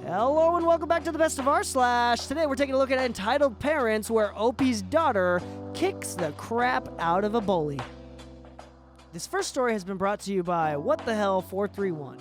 Hello and welcome back to the best of Rslash. Today we're taking a look at Entitled Parents, where Opie's daughter kicks the crap out of a bully. This first story has been brought to you by What the Hell 431.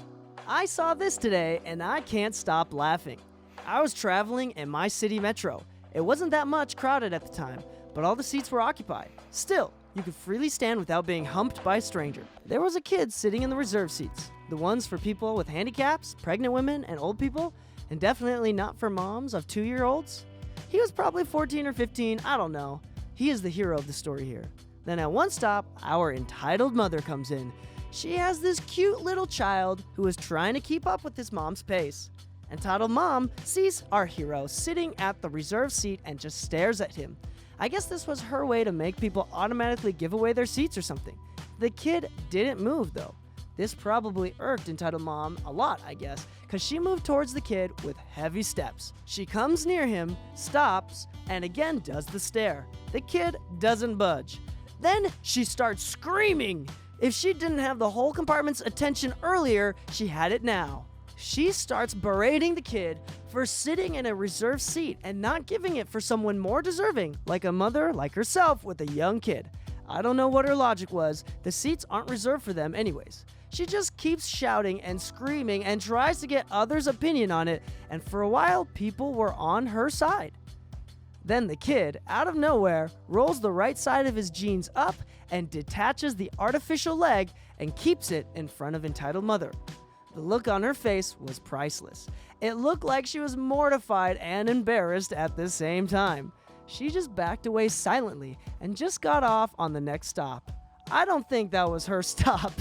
I saw this today and I can't stop laughing. I was traveling in my city metro. It wasn't that much crowded at the time, but all the seats were occupied. Still, you could freely stand without being humped by a stranger. There was a kid sitting in the reserve seats, the ones for people with handicaps, pregnant women, and old people, and definitely not for moms of 2-year-olds. He was probably 14 or 15, I don't know. He is the hero of the story here. Then at one stop, our entitled mother comes in. She has this cute little child who is trying to keep up with his mom's pace. Entitled mom sees our hero sitting at the reserve seat and just stares at him. I guess this was her way to make people automatically give away their seats or something. The kid didn't move though. This probably irked Entitled Mom a lot, I guess, because she moved towards the kid with heavy steps. She comes near him, stops, and again does the stare. The kid doesn't budge. Then she starts screaming. If she didn't have the whole compartment's attention earlier, she had it now. She starts berating the kid for sitting in a reserved seat and not giving it for someone more deserving, like a mother like herself with a young kid. I don't know what her logic was. The seats aren't reserved for them anyways. She just keeps shouting and screaming and tries to get others' opinion on it, and for a while, people were on her side. Then the kid, out of nowhere, rolls the right side of his jeans up and detaches the artificial leg and keeps it in front of Entitled Mother. The look on her face was priceless. It looked like she was mortified and embarrassed at the same time. She just backed away silently and just got off on the next stop. I don't think that was her stop.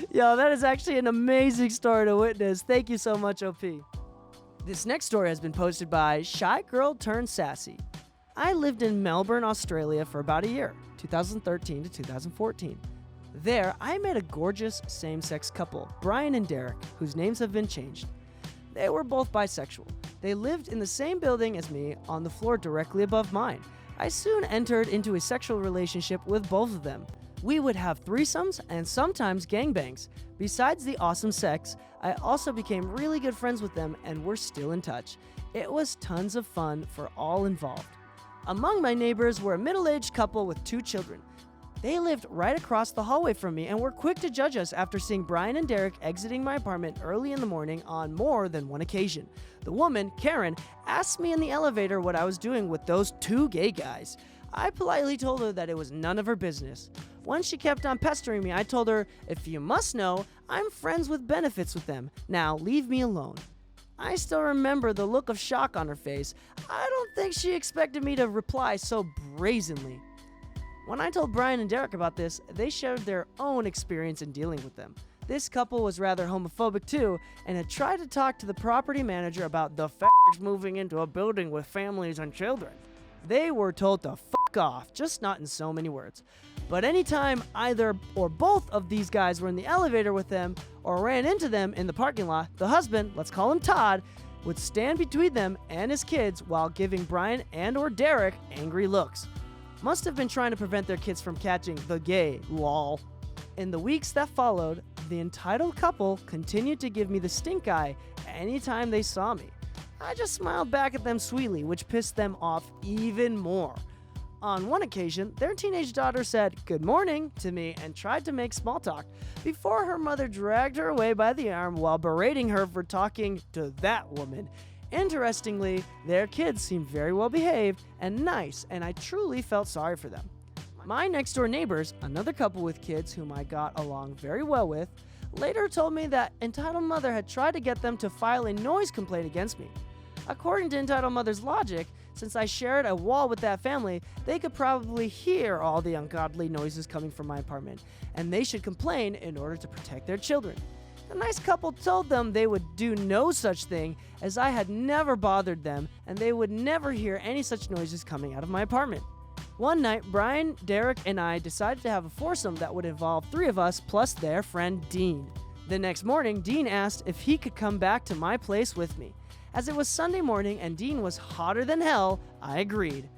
Yo, that is actually an amazing story to witness. Thank you so much, OP. This next story has been posted by Shy Girl Turned Sassy. I lived in Melbourne, Australia for about a year, 2013 to 2014. There, I met a gorgeous same-sex couple, Brian and Derek, whose names have been changed. They were both bisexual. They lived in the same building as me, on the floor directly above mine. I soon entered into a sexual relationship with both of them. We would have threesomes and sometimes gangbangs. Besides the awesome sex, I also became really good friends with them and we're still in touch. It was tons of fun for all involved. Among my neighbors were a middle-aged couple with 2 children. They lived right across the hallway from me and were quick to judge us after seeing Brian and Derek exiting my apartment early in the morning on more than one occasion. The woman, Karen, asked me in the elevator what I was doing with those 2 gay guys. I politely told her that it was none of her business. Once she kept on pestering me, I told her, if you must know, I'm friends with benefits with them. Now leave me alone. I still remember the look of shock on her face. I don't think she expected me to reply so brazenly. When I told Brian and Derek about this, they shared their own experience in dealing with them. This couple was rather homophobic too, and had tried to talk to the property manager about the f***ers moving into a building with families and children. They were told to fuck off, just not in so many words. But anytime either or both of these guys were in the elevator with them or ran into them in the parking lot, the husband, let's call him Todd, would stand between them and his kids while giving Brian and or Derek angry looks. Must have been trying to prevent their kids from catching the gay, lol. In the weeks that followed, the entitled couple continued to give me the stink eye anytime they saw me. I just smiled back at them sweetly, which pissed them off even more. On one occasion, their teenage daughter said "good morning" to me and tried to make small talk before her mother dragged her away by the arm while berating her for talking to that woman. Interestingly, their kids seemed very well behaved and nice, and I truly felt sorry for them. My next door neighbors, another couple with kids whom I got along very well with, later told me that Entitled Mother had tried to get them to file a noise complaint against me. According to Entitled Mother's logic, since I shared a wall with that family, they could probably hear all the ungodly noises coming from my apartment, and they should complain in order to protect their children. The nice couple told them they would do no such thing, as I had never bothered them, and they would never hear any such noises coming out of my apartment. One night, Brian, Derek, and I decided to have a foursome that would involve 3 of us plus their friend Dean. The next morning, Dean asked if he could come back to my place with me. As it was Sunday morning and Dean was hotter than hell, I agreed.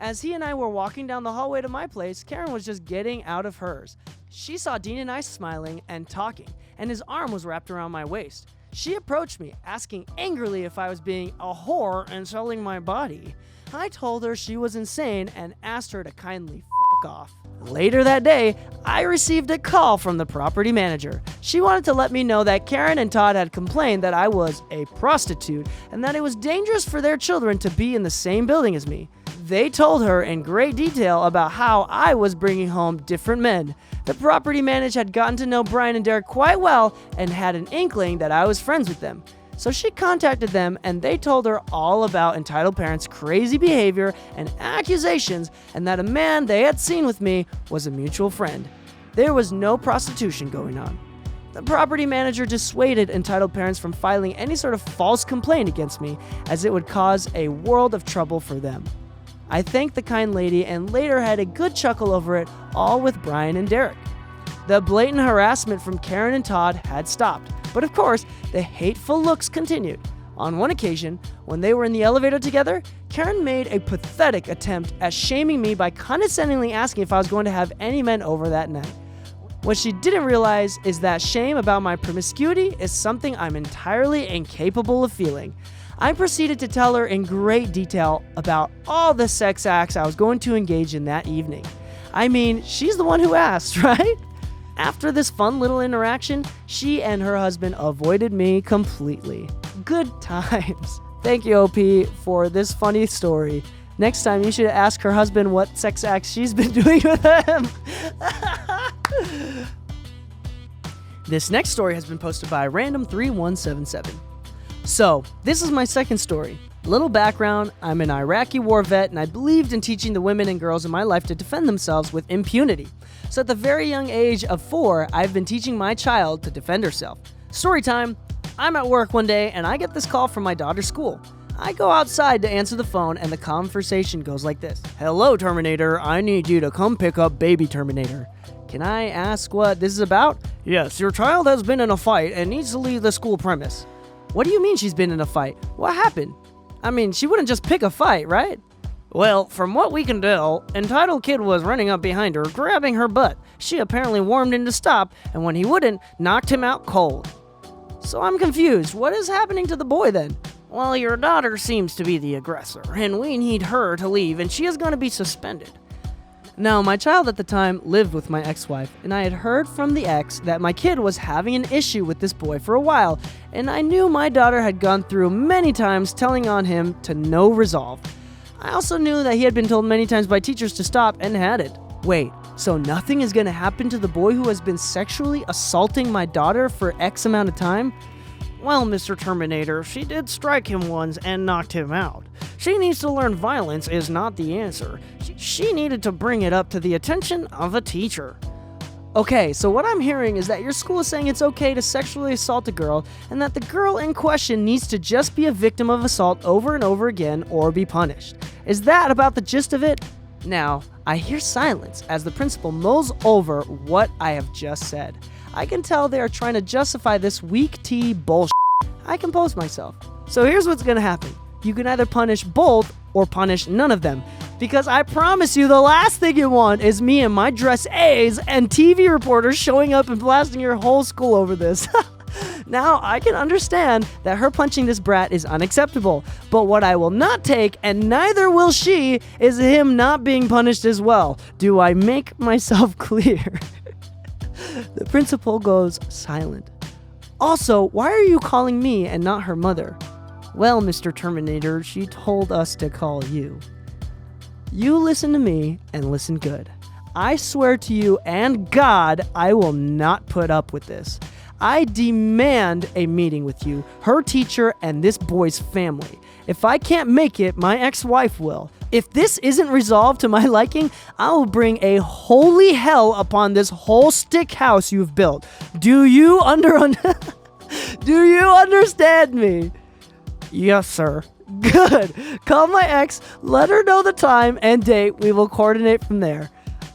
As he and I were walking down the hallway to my place, Karen was just getting out of hers. She saw Dean and I smiling and talking, and his arm was wrapped around my waist. She approached me, asking angrily if I was being a whore and selling my body. I told her she was insane and asked her to kindly fuck off. Later that day, I received a call from the property manager. She wanted to let me know that Karen and Todd had complained that I was a prostitute and that it was dangerous for their children to be in the same building as me. They told her in great detail about how I was bringing home different men. The property manager had gotten to know Brian and Derek quite well and had an inkling that I was friends with them. So she contacted them and they told her all about entitled parents' crazy behavior and accusations, and that a man they had seen with me was a mutual friend. There was no prostitution going on. The property manager dissuaded entitled parents from filing any sort of false complaint against me, as it would cause a world of trouble for them. I thanked the kind lady and later had a good chuckle over it, all with Brian and Derek. The blatant harassment from Karen and Todd had stopped, but of course, the hateful looks continued. On one occasion, when they were in the elevator together, Karen made a pathetic attempt at shaming me by condescendingly asking if I was going to have any men over that night. What she didn't realize is that shame about my promiscuity is something I'm entirely incapable of feeling. I proceeded to tell her in great detail about all the sex acts I was going to engage in that evening. I mean, she's the one who asked, right? After this fun little interaction, she and her husband avoided me completely. Good times. Thank you, OP, for this funny story. Next time, you should ask her husband what sex acts she's been doing with him. This next story has been posted by Random3177. So, this is my second story. Little background, I'm an Iraqi war vet and I believed in teaching the women and girls in my life to defend themselves with impunity. So at the very young age of 4, I've been teaching my child to defend herself. Story time, I'm at work one day and I get this call from my daughter's school. I go outside to answer the phone and the conversation goes like this. Hello, Terminator, I need you to come pick up baby Terminator. Can I ask what this is about? Yes, your child has been in a fight and needs to leave the school premise. What do you mean she's been in a fight? What happened? I mean, she wouldn't just pick a fight, right? Well, from what we can tell, entitled kid was running up behind her, grabbing her butt. She apparently warned him to stop, and when he wouldn't, knocked him out cold. So I'm confused. What is happening to the boy then? Well, your daughter seems to be the aggressor, and we need her to leave, and she is going to be suspended. Now, my child at the time lived with my ex-wife, and I had heard from the ex that my kid was having an issue with this boy for a while, and I knew my daughter had gone through many times telling on him to no resolve. I also knew that he had been told many times by teachers to stop and hadn't. Wait, so nothing is going to happen to the boy who has been sexually assaulting my daughter for X amount of time? Well, Mr. Terminator, she did strike him once and knocked him out. She needs to learn violence is not the answer. She needed to bring it up to the attention of a teacher. Okay, so what I'm hearing is that your school is saying it's okay to sexually assault a girl, and that the girl in question needs to just be a victim of assault over and over again or be punished. Is that about the gist of it? Now, I hear silence as the principal mulls over what I have just said. I can tell they are trying to justify this weak tea bullshit. I compose myself. So here's what's gonna happen. You can either punish both or punish none of them. Because I promise you, the last thing you want is me in my dress A's and TV reporters showing up and blasting your whole school over this. Now, I can understand that her punching this brat is unacceptable, but what I will not take, and neither will she, is him not being punished as well. Do I make myself clear? The principal goes silent. Also, why are you calling me and not her mother? Well, Mr. Terminator, she told us to call you. You listen to me and listen good. I swear to you and God, I will not put up with this. I demand a meeting with you, her teacher, and this boy's family. If I can't make it, my ex-wife will. If this isn't resolved to my liking, I will bring a holy hell upon this whole stick house you've built. Do you Do you understand me? Yes, sir. Good. Call my ex, let her know the time and date. We will coordinate from there.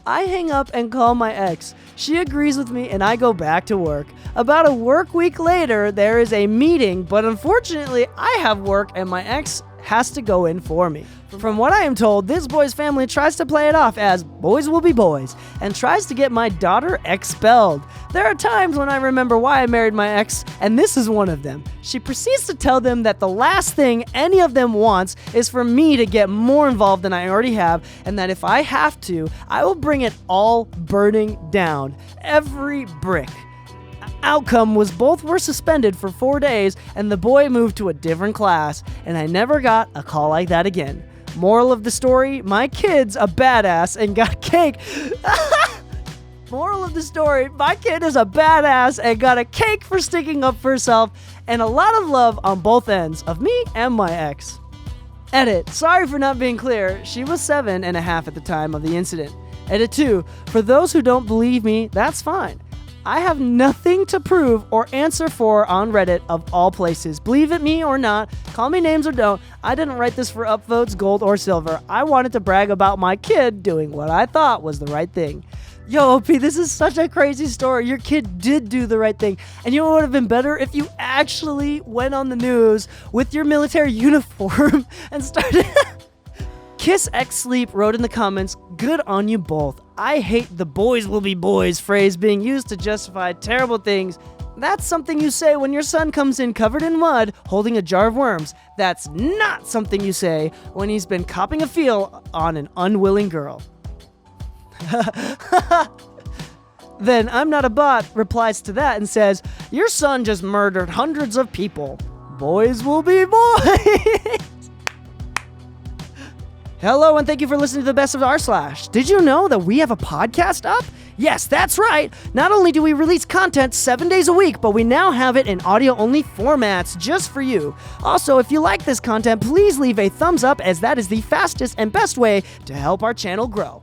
I hang up and call my ex. She agrees with me and I go back to work. About a work week later, there is a meeting, but unfortunately, I have work and my ex has to go in for me. From what I am told, this boy's family tries to play it off as boys will be boys and tries to get my daughter expelled. There are times when I remember why I married my ex, and this is one of them. She proceeds to tell them that the last thing any of them wants is for me to get more involved than I already have, and that if I have to, I will bring it all burning down. Every brick. Outcome was both were suspended for 4 days, and the boy moved to a different class, and I never got a call like that again. Moral of the story, my kid's a badass and got cake. Moral of the story, my kid is a badass and got a cake for sticking up for herself, and a lot of love on both ends of me and my ex. Edit, sorry for not being clear, she was 7.5 at the time of the incident. Edit 2, for those who don't believe me, that's fine. I have nothing to prove or answer for on Reddit of all places. Believe it me or not, call me names or don't, I didn't write this for upvotes, gold, or silver. I wanted to brag about my kid doing what I thought was the right thing. Yo, OP, this is such a crazy story. Your kid did do the right thing. And you know what would have been better? If you actually went on the news with your military uniform and started... Kiss X Sleep wrote in the comments, good on you both. I hate the boys will be boys phrase being used to justify terrible things. That's something you say when your son comes in covered in mud holding a jar of worms. That's not something you say when he's been copping a feel on an unwilling girl. Then I'm Not a Bot replies to that and says, your son just murdered hundreds of people. Boys will be boys. Hello, and thank you for listening to the best of Rslash. Did you know that we have a podcast up? Yes, that's right. Not only do we release content 7 days a week, but we now have it in audio-only formats just for you. Also, if you like this content, please leave a thumbs up, as that is the fastest and best way to help our channel grow.